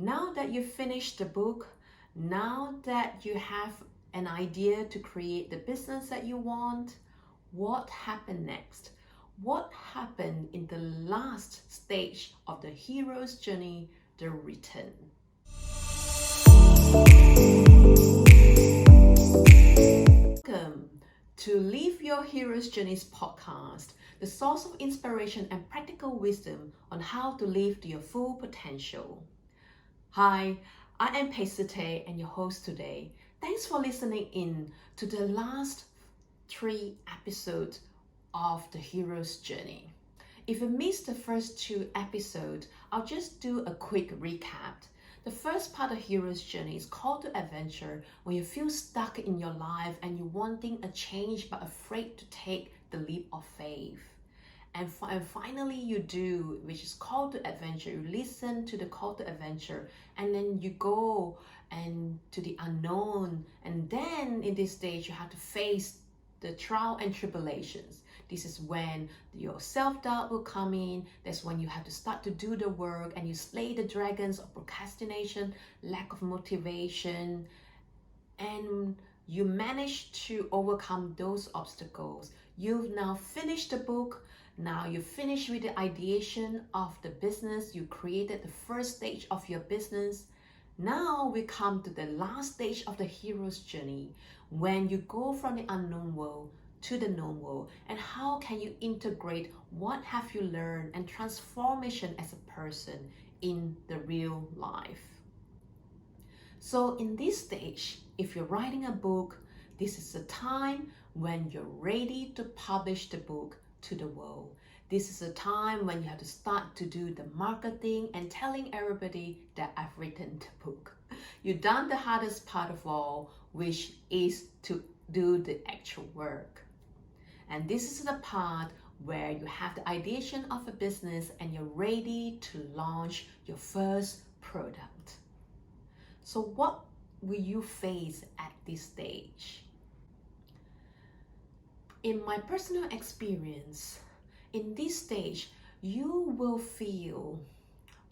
Now that you finished the book, now that you have an idea to create the business that you want, what happened next? What happened in the last stage of the hero's journey, the return? Welcome to Live Your Hero's Journeys podcast, the source of inspiration and practical wisdom on how to live to your full potential. Hi, I am Pheh Sze and your host today. Thanks for listening in to the last 3 episodes of the hero's journey. If you missed the first 2 episodes, I'll just do a quick recap. The first part of hero's journey is call to adventure, when you feel stuck in your life and you're wanting a change but afraid to take the leap of faith. And finally you do, which is call to adventure. You listen to the call to adventure and then you go and to the unknown, and then in this stage you have to face the trial and tribulations. This is when your self-doubt will come in. That's when you have to start to do the work and you slay the dragons of procrastination, lack of motivation, and you manage to overcome those obstacles. You've now finished the book. Now you finish with the ideation of the business. You created the first stage of your business. Now we come to the last stage of the hero's journey, when you go from the unknown world to the known world, and how can you integrate what have you learned and transformation as a person in the real life. So in this stage, if you're writing a book, this is the time when you're ready to publish the book to the world. This is a time when you have to start to do the marketing and telling everybody that I've written the book. You've done the hardest part of all, which is to do the actual work. And this is the part where you have the ideation of a business and you're ready to launch your first product. So what will you face at this stage? In my personal experience, in this stage, you will feel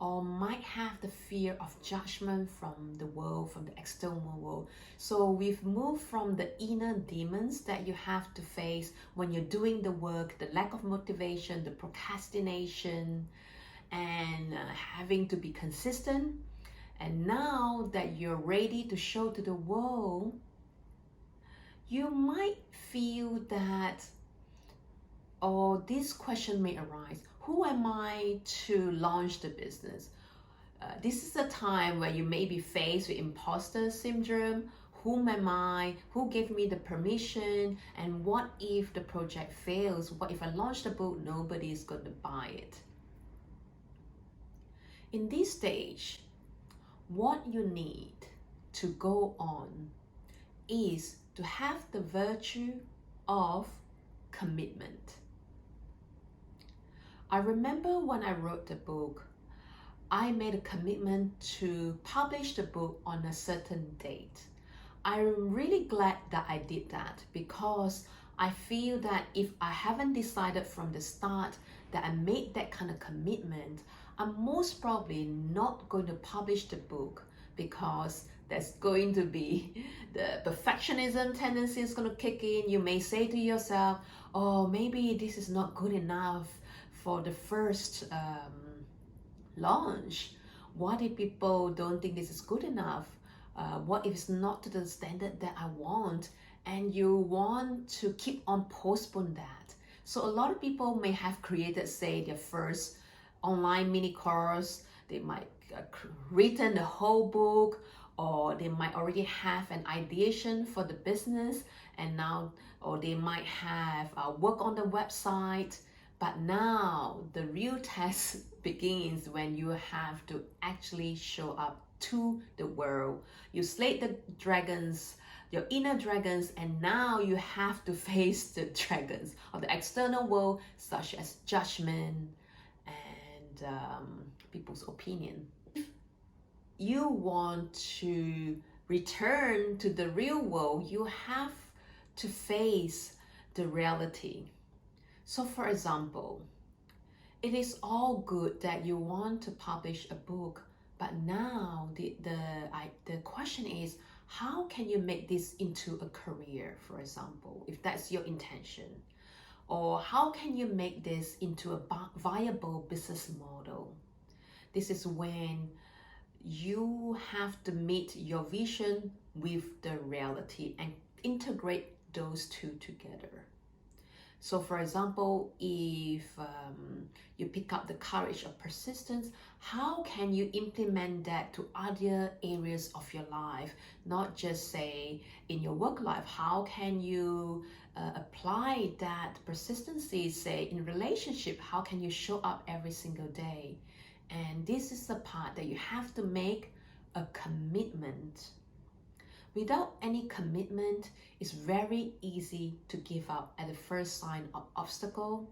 or might have the fear of judgment from the world, from the external world. So we've moved from the inner demons that you have to face when you're doing the work, the lack of motivation, the procrastination, and having to be consistent. And now that you're ready to show to the world, you might feel that, or this question may arise: who am I to launch the business? This is a time where you may be faced with imposter syndrome. Whom am I? Who gave me the permission? And what if the project fails? What if I launch the book, nobody is going to buy it? In this stage, what you need to go on is to have the virtue of commitment. I remember when I wrote the book, I made a commitment to publish the book on a certain date. I'm really glad that I did that, because I feel that if I haven't decided from the start that I made that kind of commitment, I'm most probably not going to publish the book, because there's going to be the perfectionism tendency is going to kick in. You may say to yourself, oh, maybe this is not good enough for the first launch. What if people don't think this is good enough? What if it's not to the standard that I want? And you want to keep on postpone that. So a lot of people may have created, say, their first online mini course. They might written the whole book, or they might already have an ideation for the business, and now, or they might have work on the website. But now the real test begins when you have to actually show up to the world. You slayed the dragons, your inner dragons, and now you have to face the dragons of the external world, such as judgment and people's opinion. If you want to return to the real world, you have to face the reality. So for example, it is all good that you want to publish a book, But now the question is, how can you make this into a career, for example, if that's your intention? Or how can you make this into a viable business model? This is when you have to meet your vision with the reality and integrate those two together. So for example, if you pick up the courage of persistence, how can you implement that to other areas of your life? Not just say in your work life, how can you apply that persistency, say in relationship, how can you show up every single day? And this is the part that you have to make a commitment. Without any commitment, it's very easy to give up at the first sign of obstacle.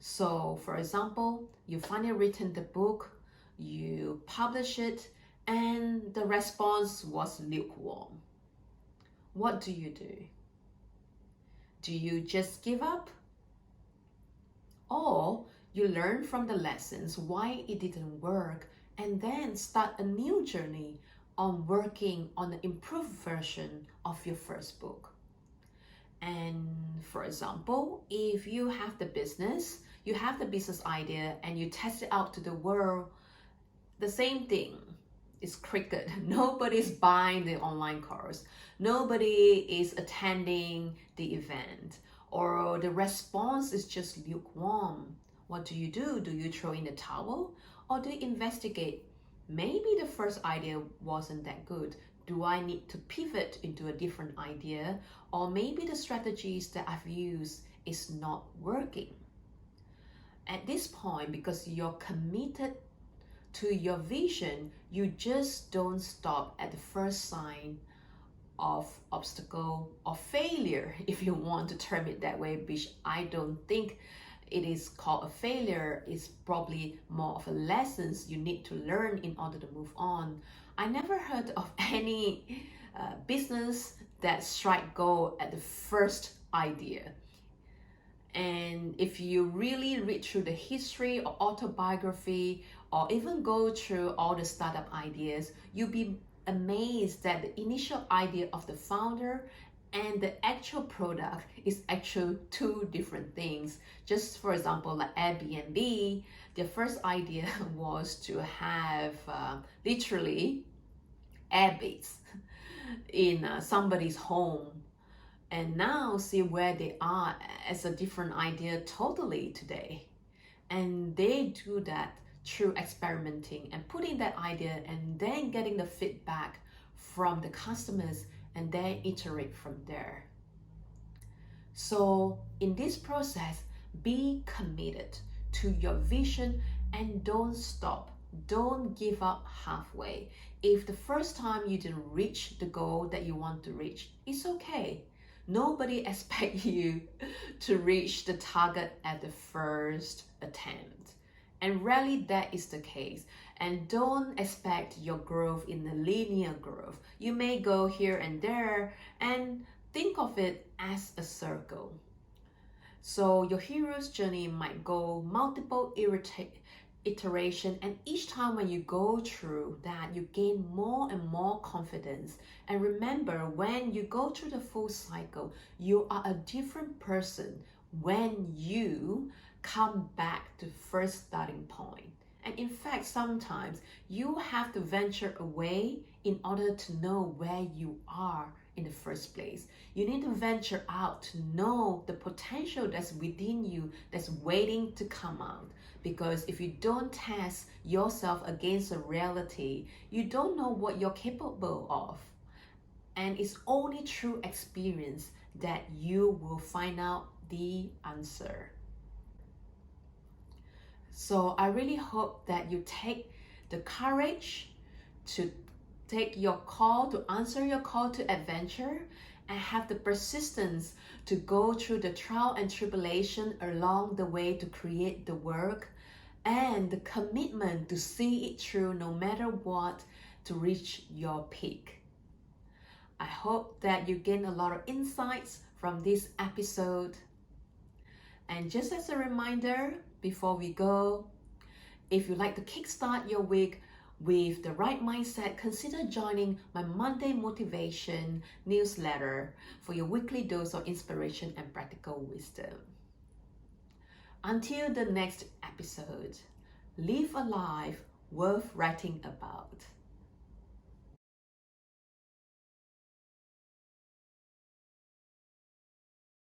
So for example, you finally written the book, you publish it, and the response was lukewarm. What do? Do you just give up? Or you learn from the lessons why it didn't work and then start a new journey on working on the improved version of your first book. And for example, if you have the business, you have the business idea and you test it out to the world, the same thing is cricket. Nobody's buying the online course. Nobody is attending the event, or the response is just lukewarm. What do? Do you throw in the towel, or do you investigate? Maybe the first idea wasn't that good. Do I need to pivot into a different idea? Or maybe the strategies that I've used is not working. At this point, because you're committed to your vision, you just don't stop at the first sign of obstacle or failure, if you want to term it that way, which I don't think it is called a failure. It's probably more of a lessons you need to learn in order to move on. I never heard of any business that strike gold at the first idea. And if you really read through the history or autobiography, or even go through all the startup ideas, you'll be amazed that the initial idea of the founder and the actual product is actually two different things. Just for example, like Airbnb, their first idea was to have literally airbags in somebody's home. And now see where they are as a different idea totally today. And they do that through experimenting and putting that idea and then getting the feedback from the customers and then iterate from there. So in this process, be committed to your vision and don't stop. Don't give up halfway. If the first time you didn't reach the goal that you want to reach, it's okay. Nobody expects you to reach the target at the first attempt. And rarely that is the case. And don't expect your growth in a linear growth. You may go here and there and think of it as a circle. So your hero's journey might go multiple iteration, and each time when you go through that, you gain more and more confidence. And remember, when you go through the full cycle, you are a different person when you come back to first starting point. And in fact, sometimes you have to venture away in order to know where you are in the first place. You need to venture out to know the potential that's within you, that's waiting to come out. Because if you don't test yourself against a reality, you don't know what you're capable of. And it's only through experience that you will find out the answer. So I really hope that you take the courage to take your call, to answer your call to adventure, and have the persistence to go through the trial and tribulation along the way to create the work, and the commitment to see it through no matter what to reach your peak. I hope that you gain a lot of insights from this episode. And just as a reminder, before we go, if you'd like to kickstart your week With the right mindset, consider joining my Monday Motivation newsletter for your weekly dose of inspiration and practical wisdom. Until the next episode, live a life worth writing about.